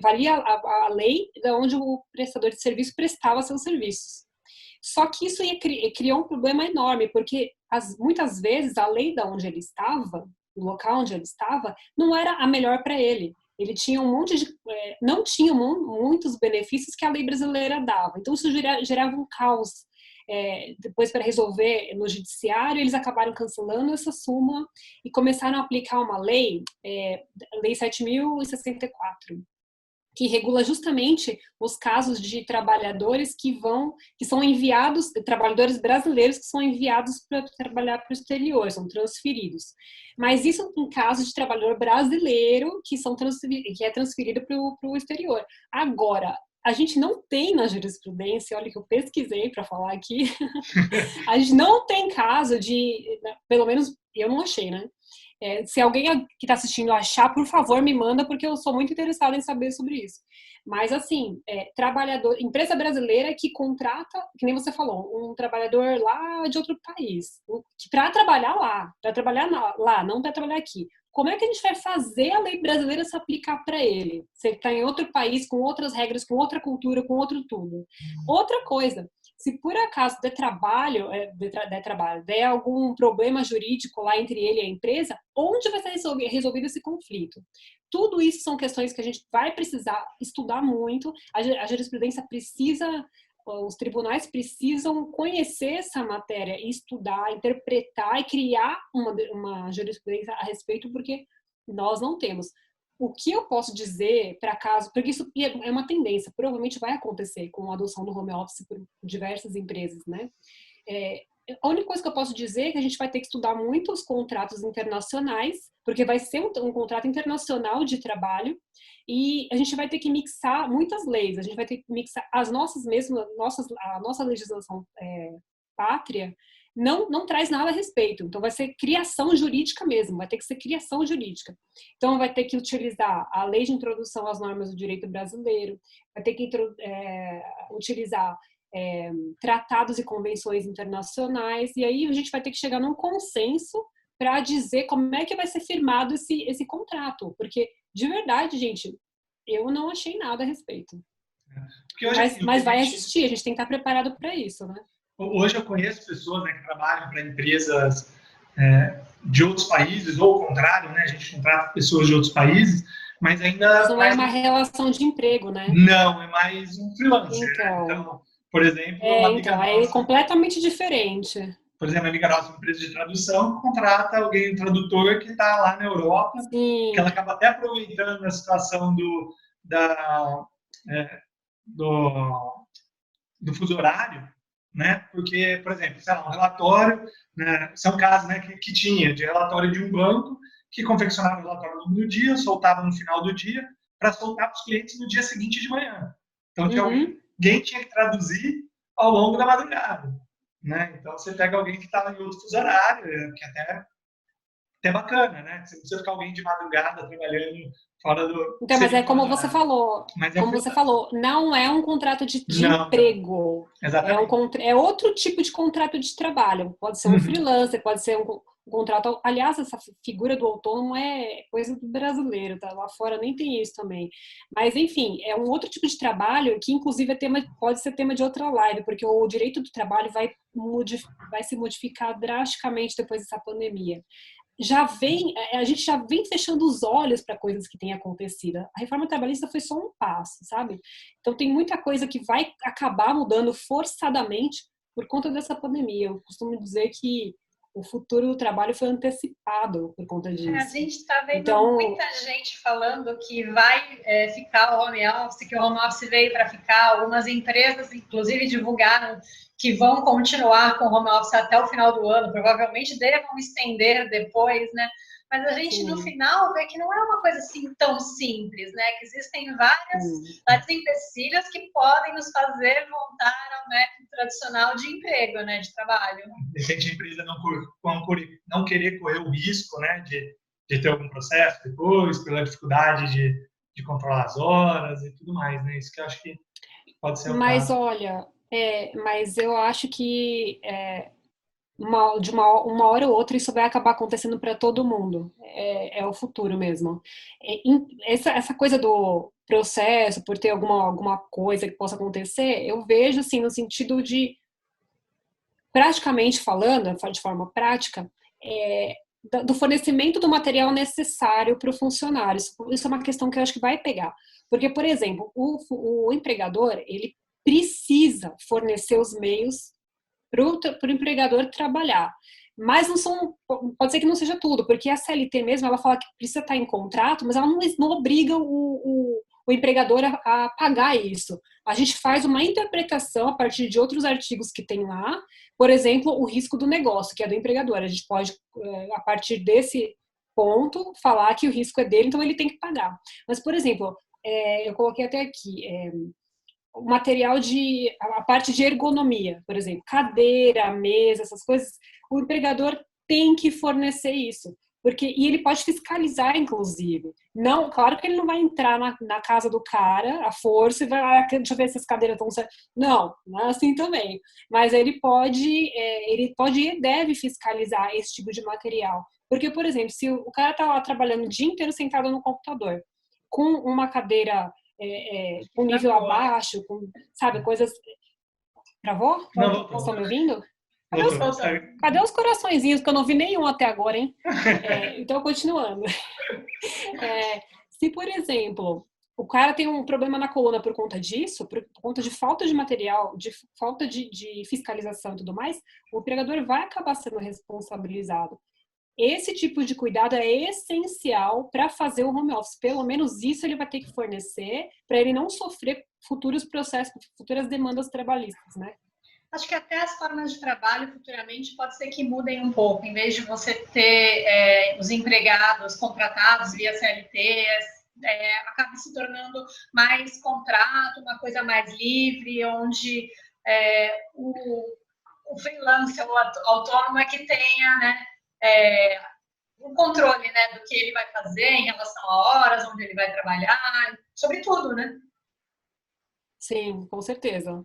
valia a lei de onde o prestador de serviço prestava seus serviços. Só que isso criou um problema enorme, porque muitas vezes a lei de onde ele estava, o local onde ele estava, não era a melhor para ele. Ele tinha não tinha muitos benefícios que a lei brasileira dava. Então isso gerava um caos. Depois, para resolver no judiciário, eles acabaram cancelando essa súmula e começaram a aplicar uma lei, Lei 7.064, que regula justamente os casos de trabalhadores que são enviados, trabalhadores brasileiros que são enviados para trabalhar para o exterior, são transferidos. Mas isso em caso de trabalhador brasileiro que é transferido para o exterior. Agora, a gente não tem na jurisprudência, olha que eu pesquisei para falar aqui, a gente não tem caso pelo menos eu não achei, né? Se alguém que está assistindo achar, por favor, me manda, porque eu sou muito interessada em saber sobre isso. Mas, assim, empresa brasileira que contrata, que nem você falou, um trabalhador lá de outro país, para trabalhar lá, não para trabalhar aqui. Como é que a gente vai fazer a lei brasileira se aplicar para ele? Se ele está em outro país, com outras regras, com outra cultura, com outro tudo. Outra coisa, se por acaso der algum problema jurídico lá entre ele e a empresa, onde vai ser resolvido esse conflito? Tudo isso são questões que a gente vai precisar estudar muito, a jurisprudência precisa, os tribunais precisam conhecer essa matéria, estudar, interpretar e criar uma jurisprudência a respeito, porque nós não temos. O que eu posso dizer para caso, porque isso é uma tendência, provavelmente vai acontecer com a adoção do home office por diversas empresas, né? A única coisa que eu posso dizer é que a gente vai ter que estudar muito os contratos internacionais, porque vai ser um contrato internacional de trabalho, e a gente vai ter que mixar muitas leis, a gente vai ter que mixar a nossa legislação pátria, não traz nada a respeito. Então, vai ser criação jurídica mesmo, vai ter que ser criação jurídica. Então, vai ter que utilizar a lei de introdução às normas do direito brasileiro, vai ter que utilizar tratados e convenções internacionais, e aí a gente vai ter que chegar num consenso para dizer como é que vai ser firmado esse contrato. Porque, de verdade, gente, eu não achei nada a respeito. Mas vai existir, a gente tem que estar preparado para isso, né? Hoje eu conheço pessoas, né, que trabalham para empresas de outros países, ou ao contrário, né, a gente contrata pessoas de outros países, mas ainda... Mas não é uma relação de emprego, né? Não, é mais um freelancer, então, né? Então, por exemplo, uma amiga nossa... é completamente diferente. Por exemplo, uma amiga nossa, uma empresa de tradução, contrata alguém, um tradutor que está lá na Europa, Sim. que ela acaba até aproveitando a situação do fuso horário, né? Porque, por exemplo, sei lá, um relatório, né? São casos, né, que tinha de relatório de um banco que confeccionava o relatório no dia, soltava no final do dia, para soltar para os clientes no dia seguinte de manhã. Então, alguém tinha que traduzir ao longo da madrugada, né? Então, você pega alguém que estava em outro fuso horário, que até bacana, né? Você não precisa ficar alguém de madrugada trabalhando fora do... Então, mas é como você falou. Você falou, não é um contrato de emprego. Exatamente. É outro tipo de contrato de trabalho. Pode ser um freelancer, pode ser o contrato. Aliás, essa figura do autônomo é coisa do brasileiro, tá? Lá fora nem tem isso também. Mas, enfim, é um outro tipo de trabalho que, inclusive, pode ser tema de outra live, porque o direito do trabalho vai se modificar drasticamente depois dessa pandemia. A gente já vem fechando os olhos para coisas que têm acontecido. A reforma trabalhista foi só um passo, sabe? Então tem muita coisa que vai acabar mudando forçadamente por conta dessa pandemia. Eu costumo dizer que o futuro do trabalho foi antecipado por conta A disso. gente está vendo Então, muita gente falando que vai ficar o home office, que o home office veio para ficar. Algumas empresas, inclusive, divulgaram que vão continuar com o home office até o final do ano, provavelmente devam estender depois, né? Mas a gente, no final, vê que não é uma coisa assim tão simples, né? Que existem vários empecilhos que podem nos fazer voltar ao método tradicional de emprego, né? De trabalho. De repente a empresa não querer correr o risco, né? De ter algum processo depois, pela dificuldade de controlar as horas e tudo mais, né? Isso que eu acho que pode ser o mas caso. olha, mas eu acho que uma hora ou outra isso vai acabar acontecendo para todo mundo. É o futuro mesmo. Essa coisa do processo, por ter alguma coisa que possa acontecer, eu vejo assim no sentido de, praticamente falando, de forma prática, do fornecimento do material necessário para o funcionário. Isso é uma questão que eu acho que vai pegar. Porque, por exemplo, o empregador, ele precisa fornecer os meios para o empregador trabalhar. Mas pode ser que não seja tudo, porque a CLT mesmo, ela fala que precisa estar em contrato, mas ela não obriga o empregador a pagar isso. A gente faz uma interpretação a partir de outros artigos que tem lá, por exemplo, o risco do negócio, que é do empregador. A gente pode, a partir desse ponto, falar que o risco é dele, então ele tem que pagar. Mas, por exemplo, eu coloquei até aqui, o material a parte de ergonomia, por exemplo, cadeira, mesa, essas coisas, o empregador tem que fornecer isso. E ele pode fiscalizar, inclusive. Não, claro que ele não vai entrar na casa do cara, à força, e vai, deixa eu ver se as cadeiras estão certas. Não é assim também. Mas ele pode e deve fiscalizar esse tipo de material. Porque, por exemplo, se o cara está lá trabalhando o dia inteiro sentado no computador, com uma cadeira com nível abaixo, sabe, coisas... Travou? Não, Vocês estão me ouvindo? voltou. Cadê os coraçõezinhos? Que eu não vi nenhum até agora, hein? Então, continuando. Se, por exemplo, o cara tem um problema na coluna por conta disso, por conta de falta de material, de falta de fiscalização e tudo mais, o empregador vai acabar sendo responsabilizado. Esse tipo de cuidado é essencial para fazer o home office. Pelo menos isso ele vai ter que fornecer para ele não sofrer futuros processos, futuras demandas trabalhistas, né? Acho que até as formas de trabalho futuramente pode ser que mudem um pouco. Em vez de você ter os empregados contratados via CLT, acaba se tornando mais contrato, uma coisa mais livre, onde o freelancer, o autônomo é que tenha, né, o controle, né, do que ele vai fazer em relação a horas, onde ele vai trabalhar, sobretudo, né? Sim, com certeza.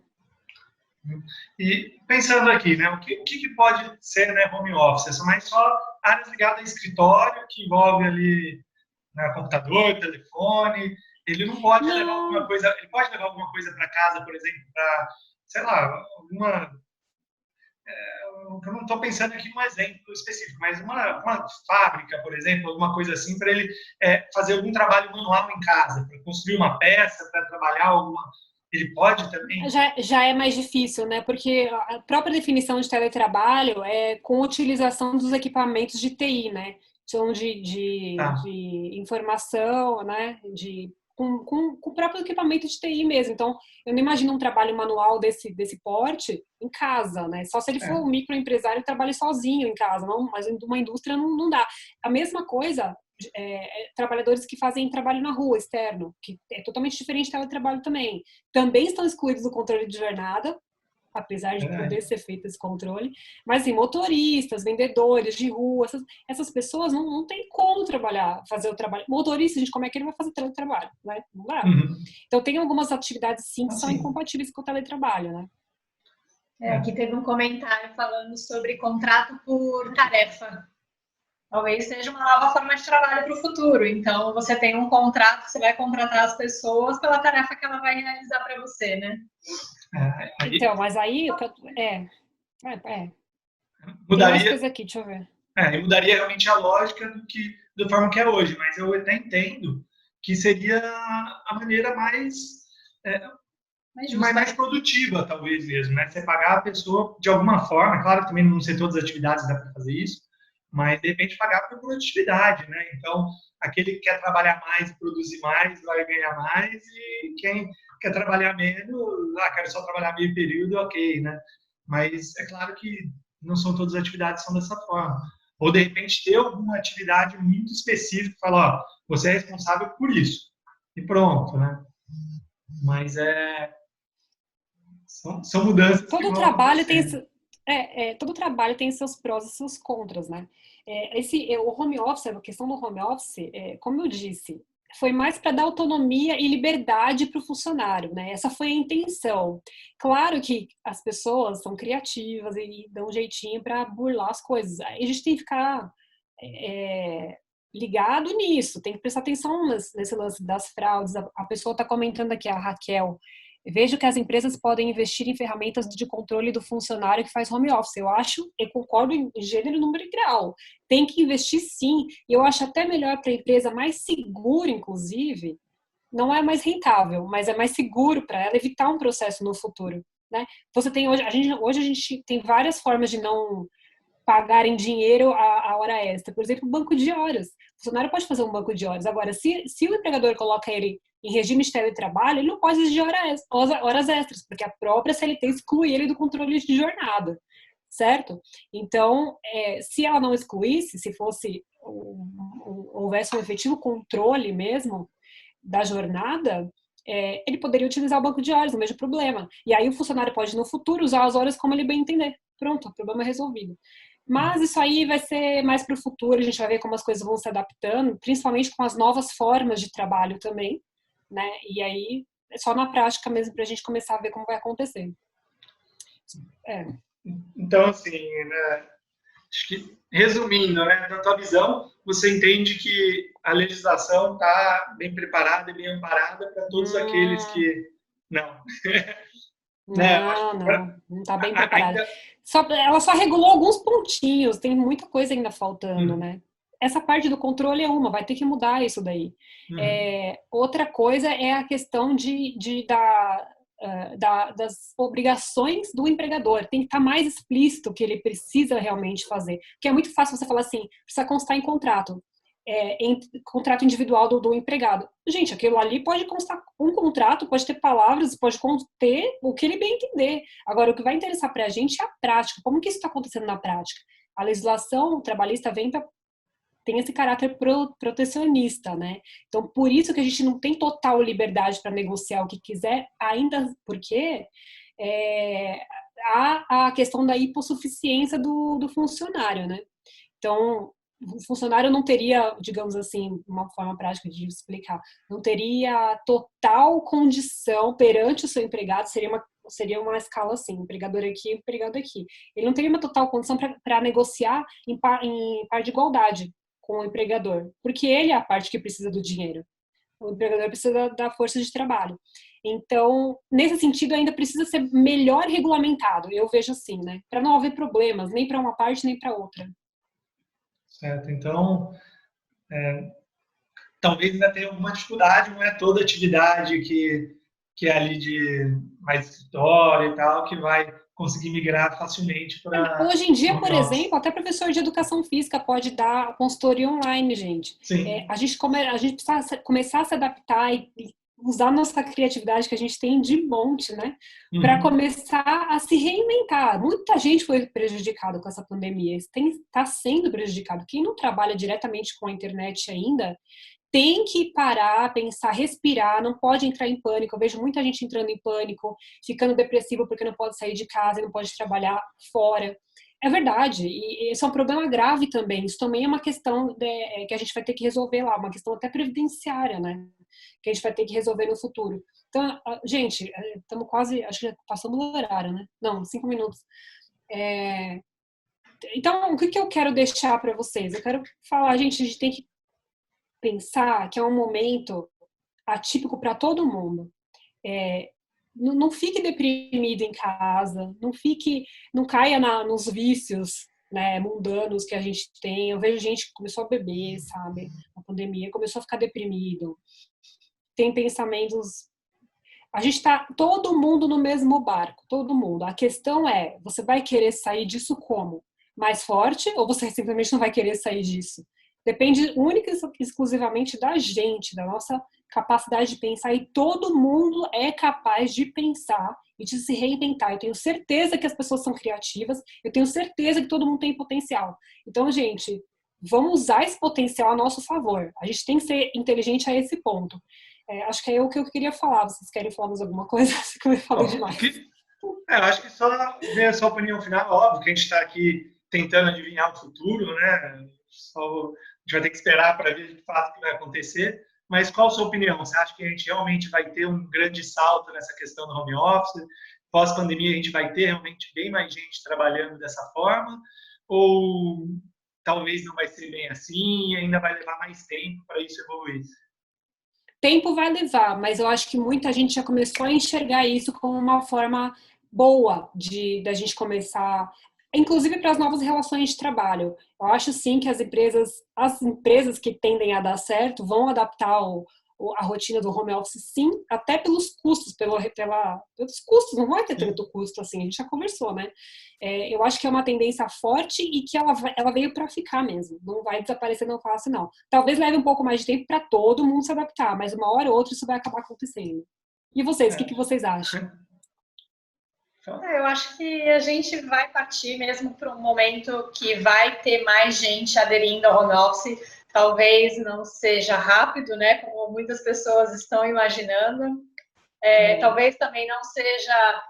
E pensando aqui, né, o que pode ser, né, home office? São mais só áreas ligadas a escritório, que envolve ali, né, computador, telefone. Ele não pode levar alguma coisa, ele pode levar alguma coisa para casa, por exemplo, para, sei lá, eu não estou pensando aqui um exemplo específico, mas uma fábrica, por exemplo, alguma coisa assim, para ele fazer algum trabalho manual em casa, para construir uma peça, para trabalhar alguma... Ele pode também? Já é mais difícil, né? Porque a própria definição de teletrabalho é com utilização dos equipamentos de TI, né? São de informação, né? Com o próprio equipamento de TI mesmo. Então, eu não imagino um trabalho manual desse porte em casa, né? Só se ele for um microempresário e trabalhe sozinho em casa, não, mas uma indústria não dá. A mesma coisa, trabalhadores que fazem trabalho na rua, externo, que é totalmente diferente do teletrabalho também estão excluídos do controle de jornada, apesar de poder ser feito esse controle, mas assim, motoristas, vendedores de rua, essas pessoas não tem como fazer o trabalho. Motorista, gente, como é que ele vai fazer teletrabalho, né? Não dá. Então tem algumas atividades sim que são incompatíveis com o teletrabalho, né? Aqui teve um comentário falando sobre contrato por tarefa. Talvez seja uma nova forma de trabalho para o futuro. Então, você tem um contrato, você vai contratar as pessoas pela tarefa que ela vai realizar para você, né? Então, mas aí, tem mais Mudaria, coisa aqui, deixa eu ver. e mudaria realmente a lógica da forma que é hoje, mas eu até entendo que seria a maneira é, mais produtiva, talvez mesmo, né? Você pagar a pessoa de alguma forma, claro que também não sei todas as atividades dá para fazer isso, mas de repente pagar por produtividade, né? Então, aquele que quer trabalhar mais e produzir mais vai ganhar mais, e quem quer trabalhar menos, quero só trabalhar meio período, ok, né? Mas é claro que não são todas as atividades que são dessa forma. Ou de repente ter alguma atividade muito específica, falar, ó, você é responsável por isso. E pronto, né? Mas são mudanças que Todo vão trabalho tem acontecendo. todo trabalho tem seus prós e seus contras, né? O home office, a questão do home office, como eu disse, foi mais para dar autonomia e liberdade para o funcionário, né? Essa foi a intenção. Claro que as pessoas são criativas e dão um jeitinho para burlar as coisas. A gente tem que ficar é, ligado nisso, tem que prestar atenção nesse lance das fraudes. A pessoa está comentando aqui, a Raquel. Vejo que as empresas podem investir em ferramentas de controle do funcionário que faz home office. Eu concordo em gênero, número e grau. Tem que investir sim. E eu acho até melhor para a empresa, mais segura, inclusive, não é mais rentável, mas é mais seguro para ela evitar um processo no futuro. Né? Você tem hoje a gente tem várias formas de não pagar em dinheiro a hora extra. Por exemplo, banco de horas. O funcionário pode fazer um banco de horas. Agora, se o empregador coloca ele em regime de teletrabalho, ele não pode exigir horas extras, porque a própria CLT exclui ele do controle de jornada, certo? Então, se ela não excluísse, se fosse houvesse um efetivo controle mesmo da jornada, ele poderia utilizar o banco de horas, o mesmo problema. E aí o funcionário pode, no futuro, usar as horas como ele bem entender. Pronto, o problema é resolvido. Mas isso aí vai ser mais para o futuro, a gente vai ver como as coisas vão se adaptando, principalmente com as novas formas de trabalho também, né? E aí é só na prática mesmo para a gente começar a ver como vai acontecer. Então, assim, né, acho que, resumindo, né, na tua visão, você entende que a legislação está bem preparada e bem amparada para todos aqueles que... Não. Né, eu acho que Não está bem preparada. ainda... Ela só regulou alguns pontinhos, tem muita coisa ainda faltando, Uhum, né? Essa parte do controle é vai ter que mudar isso daí. uhum, Outra coisa é a questão das obrigações do empregador. Tem que estar mais explícito o que ele precisa realmente fazer. Porque é muito fácil você falar assim, precisa constar em contrato. Em contrato individual do empregado. Gente, aquilo ali pode constar um contrato, pode ter palavras, pode conter o que ele bem entender. Agora, o que vai interessar para a gente é a prática. Como que isso está acontecendo na prática? A legislação trabalhista tem esse caráter protecionista, né? Então, por isso que a gente não tem total liberdade para negociar o que quiser, ainda porque há a questão da hipossuficiência do funcionário, né? Então, o funcionário não teria, digamos assim, uma forma prática de explicar, não teria total condição perante o seu empregado, seria uma escala assim, empregador aqui, empregado aqui. Ele não teria uma total condição para negociar em par de igualdade com o empregador, porque ele é a parte que precisa do dinheiro. O empregador precisa da força de trabalho. Então, nesse sentido, ainda precisa ser melhor regulamentado, eu vejo assim, né? Para não haver problemas, nem para uma parte, nem para outra. certo. Então, talvez ainda tenha alguma dificuldade, não é toda atividade que é ali de mais escritório e tal, que vai conseguir migrar facilmente para Hoje em o dia, home por office. exemplo, até professor de educação física pode dar consultoria online, gente. Sim. A gente precisa começar a se adaptar e usar nossa criatividade que a gente tem de monte, né? Para Uhum. começar a se reinventar. Muita gente foi prejudicada com essa pandemia, está sendo prejudicado. Quem não trabalha diretamente com a internet ainda tem que parar, pensar, respirar, não pode entrar em pânico. Eu vejo muita gente entrando em pânico, ficando depressivo porque não pode sair de casa, não pode trabalhar fora. É verdade, e esse é um problema grave também. Isso também é uma questão que a gente vai ter que resolver lá, uma questão até previdenciária, né? Que a gente vai ter que resolver no futuro. Então, gente, estamos quase, acho que já passamos do horário, né? Não, 5 minutos. Então, o que eu quero deixar para vocês? Eu quero falar, gente, a gente tem que pensar que é um momento atípico para todo mundo. Não fique deprimido em casa, não caia nos vícios, né, mundanos que a gente tem. Eu vejo gente que começou a beber, sabe, na pandemia, começou a ficar deprimido. Tem pensamentos. A gente está todo mundo no mesmo barco, todo mundo. A questão é, você vai querer sair disso como? Mais forte ou você simplesmente não vai querer sair disso? Depende única e exclusivamente da gente, da nossa capacidade de pensar. E todo mundo é capaz de pensar e de se reinventar. Eu tenho certeza que as pessoas são criativas. Eu tenho certeza que todo mundo tem potencial. Então, gente, vamos usar esse potencial a nosso favor. A gente tem que ser inteligente a esse ponto. Acho que é o que eu queria falar. Vocês querem falar mais alguma coisa? Acho que eu falei demais. Eu acho que só ver a sua opinião final. Óbvio que a gente está aqui tentando adivinhar o futuro, né? A gente vai ter que esperar para ver de fato o que vai acontecer. Mas qual a sua opinião? Você acha que a gente realmente vai ter um grande salto nessa questão do home office? Pós-pandemia, a gente vai ter realmente bem mais gente trabalhando dessa forma? Ou talvez não vai ser bem assim e ainda vai levar mais tempo para isso evoluir? Tempo vai levar, mas eu acho que muita gente já começou a enxergar isso como uma forma boa de da gente começar, inclusive para as novas relações de trabalho. Eu acho sim que as empresas que tendem a dar certo vão adaptar a rotina do home office, sim, até pelos custos, pelos custos, não vai ter tanto custo assim, a gente já conversou, né? Eu acho que é uma tendência forte e que ela veio para ficar mesmo, não vai desaparecer não fácil, não. Talvez leve um pouco mais de tempo para todo mundo se adaptar, mas uma hora ou outra isso vai acabar acontecendo. E vocês, o que vocês acham? Eu acho que a gente vai partir mesmo para um momento que vai ter mais gente aderindo ao home office. Talvez não seja rápido, né? Como muitas pessoas estão imaginando. Talvez também não seja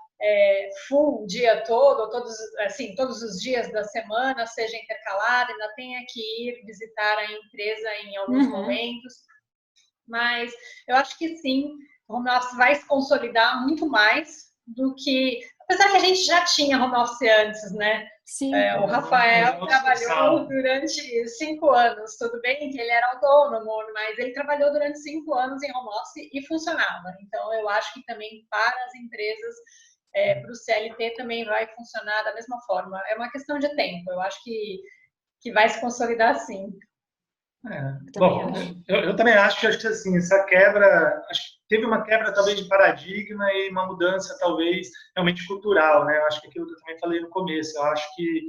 full o dia todo, todos os dias da semana, seja intercalado, ainda tenha que ir visitar a empresa em alguns momentos. Mas eu acho que sim, o home office vai se consolidar muito mais do que. Apesar que a gente já tinha home office antes, né? Sim. O Rafael trabalhou durante 5 anos. Tudo bem que ele era autônomo, mas ele trabalhou durante 5 anos em home office e funcionava. Então, eu acho que também para as empresas, para o CLT também vai funcionar da mesma forma. É uma questão de tempo. Eu acho que vai se consolidar sim. Bom, eu também acho que assim, essa quebra, teve uma quebra talvez de paradigma e uma mudança talvez realmente cultural, né? Eu acho que aquilo que eu também falei no começo, eu acho que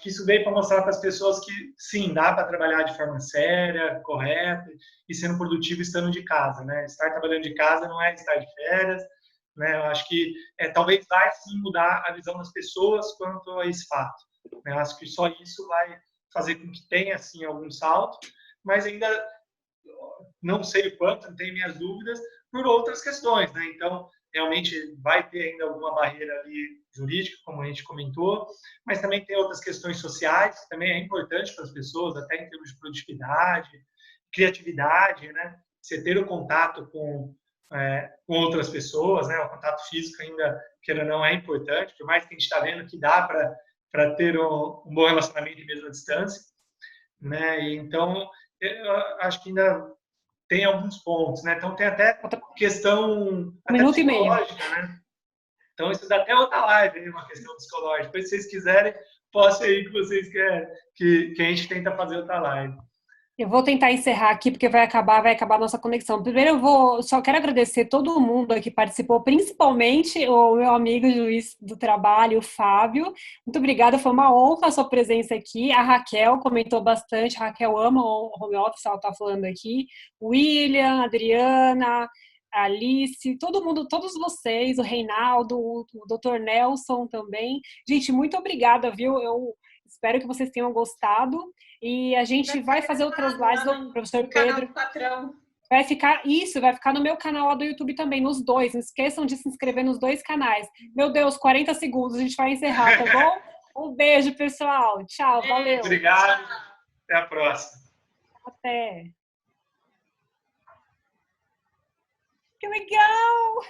isso veio para mostrar para as pessoas que sim, dá para trabalhar de forma séria, correta e sendo produtivo estando de casa, né? Estar trabalhando de casa não é estar de férias, né? Eu acho que talvez vai sim mudar a visão das pessoas quanto a esse fato, né? Eu acho que só isso vai fazer com que tenha, assim, algum salto, mas ainda não sei o quanto, não tenho minhas dúvidas, por outras questões, né? Então, realmente vai ter ainda alguma barreira ali jurídica, como a gente comentou, mas também tem outras questões sociais, que também é importante para as pessoas, até em termos de produtividade, criatividade, né? Você ter o contato com outras pessoas, né? O contato físico ainda, queira ou não, é importante, por mais que a gente está vendo que dá para ter um bom relacionamento mesmo à distância, né? E então, eu acho que ainda tem alguns pontos, né? Então, tem até questão até psicológica, né? Então, isso dá até outra live, uma questão psicológica. Depois, se vocês quiserem, posso aí que vocês querem, que a gente tenta fazer outra live. Eu vou tentar encerrar aqui porque vai acabar a nossa conexão. Primeiro só quero agradecer todo mundo que participou, principalmente o meu amigo juiz do trabalho, o Fábio. Muito obrigada, foi uma honra a sua presença aqui. A Raquel comentou bastante, a Raquel ama o home office, ela está falando aqui. O William, a Adriana, a Alice, todo mundo, todos vocês, o Reinaldo, o Dr. Nelson também. Gente, muito obrigada, viu? Eu espero que vocês tenham gostado. E a gente vai fazer outras lives do professor Pedro. Vai ficar no meu canal lá do YouTube também, nos dois. Não esqueçam de se inscrever nos dois canais. Meu Deus, 40 segundos, a gente vai encerrar, tá bom? Um beijo, pessoal. Tchau, valeu. Obrigado. Até a próxima. Até. Que legal!